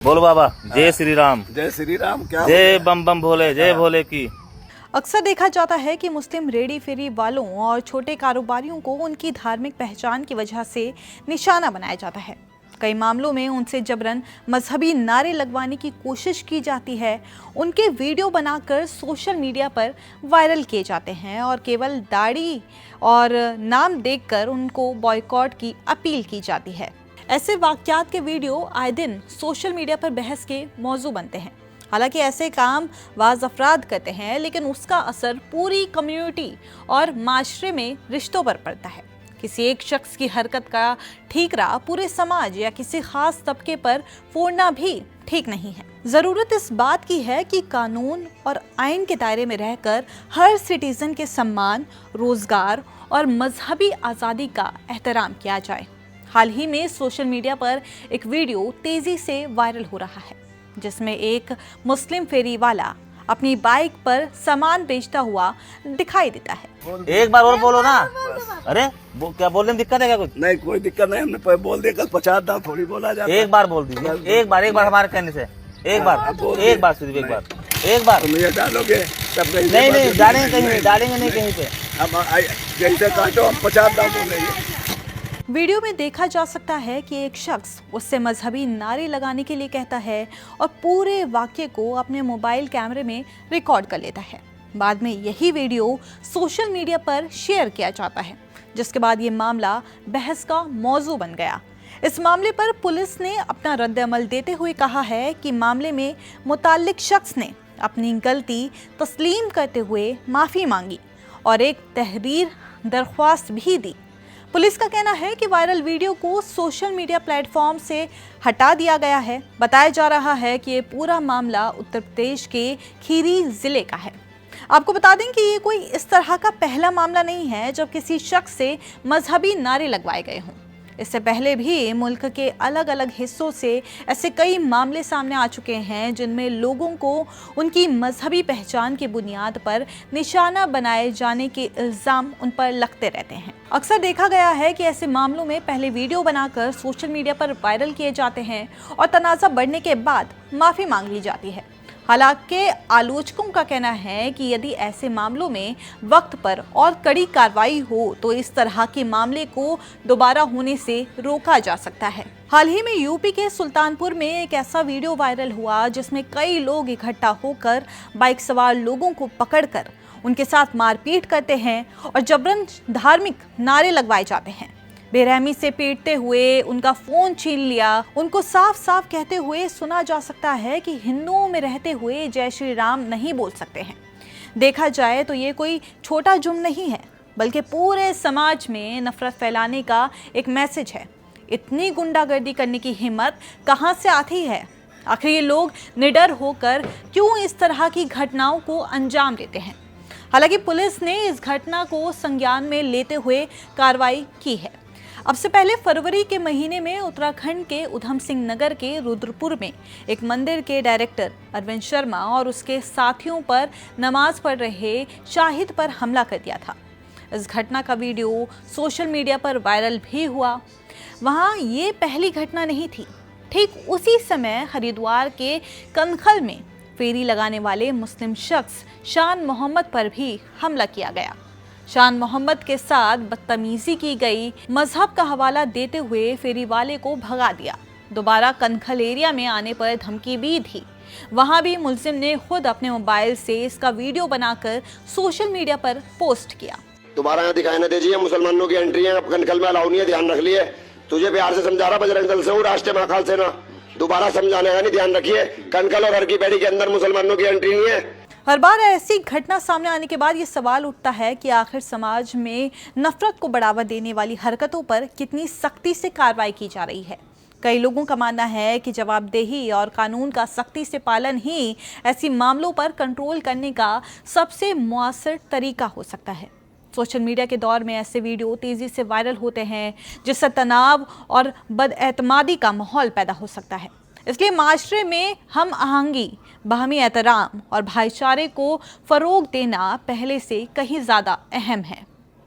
बोलो बाबा, जय श्री राम। जय श्री राम। क्या जय बम बम भोले, जय भोले की। अक्सर देखा जाता है कि मुस्लिम रेडी फेरी वालों और छोटे कारोबारियों को उनकी धार्मिक पहचान की वजह से निशाना बनाया जाता है। कई मामलों में उनसे जबरन मजहबी नारे लगवाने की कोशिश की जाती है। उनके वीडियो बनाकर सोशल मीडिया पर वायरल किए जाते हैं और केवल दाढ़ी और नाम देखकर उनको बॉयकॉट की अपील की जाती है। ऐसे वाकयात के वीडियो आए दिन सोशल मीडिया पर बहस के मौजू बनते हैं। हालांकि ऐसे काम वाज अफराद करते हैं, लेकिन उसका असर पूरी कम्युनिटी और माशरे में रिश्तों पर पड़ता है। किसी एक शख्स की हरकत का ठीकरा पूरे समाज या किसी खास तबके पर फोड़ना भी ठीक नहीं है। जरूरत इस बात की है कि कानून और आइन के दायरे में रहकर हर सिटीजन के सम्मान, रोजगार और मजहबी आज़ादी का एहतराम किया जाए। हाल ही में सोशल मीडिया पर एक वीडियो तेजी से वायरल हो रहा है, जिसमें एक मुस्लिम फेरी वाला अपनी बाइक पर सामान बेचता हुआ दिखाई देता है। एक बार और बोलो ना। अरे क्या बोलने में दिक्कत है क्या? कुछ नहीं, कोई दिक्कत नहीं। हमने बोल दिया, कल 50 दाम थोड़ी बोला जाता। एक बार बोल दीजिए, एक बार हमारे कहने से एक बार सिर्फ एक बार तुम ये डालोगे तब नहीं डालेंगे नहीं कहीं पे। अब जैसे काटो हम 50 दाम बोलेंगे। वीडियो में देखा जा सकता है कि एक शख्स उससे मजहबी नारे लगाने के लिए कहता है और पूरे वाक्य को अपने मोबाइल कैमरे में रिकॉर्ड कर लेता है। बाद में यही वीडियो सोशल मीडिया पर शेयर किया जाता है, जिसके बाद ये मामला बहस का मौजू बन गया। इस मामले पर पुलिस ने अपना रद्द-ए-अमल देते हुए कहा है कि मामले में मुताल्लिक शख्स ने अपनी गलती तस्लीम करते हुए माफ़ी मांगी और एक तहरीर दरख्वास्त भी दी। पुलिस का कहना है कि वायरल वीडियो को सोशल मीडिया प्लेटफॉर्म से हटा दिया गया है। बताया जा रहा है कि ये पूरा मामला उत्तर प्रदेश के खीरी जिले का है। आपको बता दें कि ये कोई इस तरह का पहला मामला नहीं है जब किसी शख्स से मजहबी नारे लगवाए गए हों। इससे पहले भी मुल्क के अलग अलग हिस्सों से ऐसे कई मामले सामने आ चुके हैं, जिनमें लोगों को उनकी मजहबी पहचान की बुनियाद पर निशाना बनाए जाने के इल्ज़ाम उन पर लगते रहते हैं। अक्सर देखा गया है कि ऐसे मामलों में पहले वीडियो बनाकर सोशल मीडिया पर वायरल किए जाते हैं और तनाज़ा बढ़ने के बाद माफ़ी मांग ली जाती है। हालांकि आलोचकों का कहना है कि यदि ऐसे मामलों में वक्त पर और कड़ी कार्रवाई हो तो इस तरह के मामले को दोबारा होने से रोका जा सकता है। हाल ही में यूपी के सुल्तानपुर में एक ऐसा वीडियो वायरल हुआ जिसमें कई लोग इकट्ठा होकर बाइक सवार लोगों को पकड़कर उनके साथ मारपीट करते हैं और जबरन धार्मिक नारे लगवाए जाते हैं। बेरहमी से पीटते हुए उनका फोन छीन लिया। उनको साफ साफ कहते हुए सुना जा सकता है कि हिंदुओं में रहते हुए जय श्री राम नहीं बोल सकते हैं। देखा जाए तो ये कोई छोटा जुर्म नहीं है, बल्कि पूरे समाज में नफरत फैलाने का एक मैसेज है। इतनी गुंडागर्दी करने की हिम्मत कहाँ से आती है? आखिर ये लोग निडर होकर क्यों इस तरह की घटनाओं को अंजाम देते हैं? हालांकि पुलिस ने इस घटना को संज्ञान में लेते हुए कार्रवाई की है। अब से पहले फरवरी के महीने में उत्तराखंड के उधम सिंह नगर के रुद्रपुर में एक मंदिर के डायरेक्टर अरविंद शर्मा और उसके साथियों पर नमाज पढ़ रहे शाहिद पर हमला कर दिया था। इस घटना का वीडियो सोशल मीडिया पर वायरल भी हुआ। वहाँ ये पहली घटना नहीं थी। ठीक उसी समय हरिद्वार के कनखल में फेरी लगाने वाले मुस्लिम शख्स शान मोहम्मद पर भी हमला किया गया। शान मोहम्मद के साथ बदतमीजी की गई। मजहब का हवाला देते हुए फेरी वाले को भगा दिया। दोबारा कनखल एरिया में आने पर धमकी भी दी। वहां भी मुलजिम ने खुद अपने मोबाइल से इसका वीडियो बनाकर सोशल मीडिया पर पोस्ट किया। दोबारा यहाँ दिखाई न दीजिए, मुसलमानों की एंट्री है, अब कनखल में अलाउ नहीं है, ध्यान रख लिए। तुझे प्यार से समझा रहा, बजरंग दल से हूँ, राष्ट्रीय महाकाल सेना। दोबारा समझाने का नहीं, ध्यान रखिए। कनखल और हर की पेड़ी के अंदर मुसलमानों की एंट्री नहीं है। हर बार ऐसी घटना सामने आने के बाद ये सवाल उठता है कि आखिर समाज में नफरत को बढ़ावा देने वाली हरकतों पर कितनी सख्ती से कार्रवाई की जा रही है। कई लोगों का मानना है कि जवाबदेही और कानून का सख्ती से पालन ही ऐसी मामलों पर कंट्रोल करने का सबसे मुअस्सर तरीका हो सकता है। सोशल मीडिया के दौर में ऐसे वीडियो तेज़ी से वायरल होते हैं, जिससे तनाव और बदएतमादी का माहौल पैदा हो सकता है। इसलिए माशरे में हम आहंगी, बाहमी एहतराम और भाईचारे को फ़रोग देना पहले से कहीं ज़्यादा अहम है।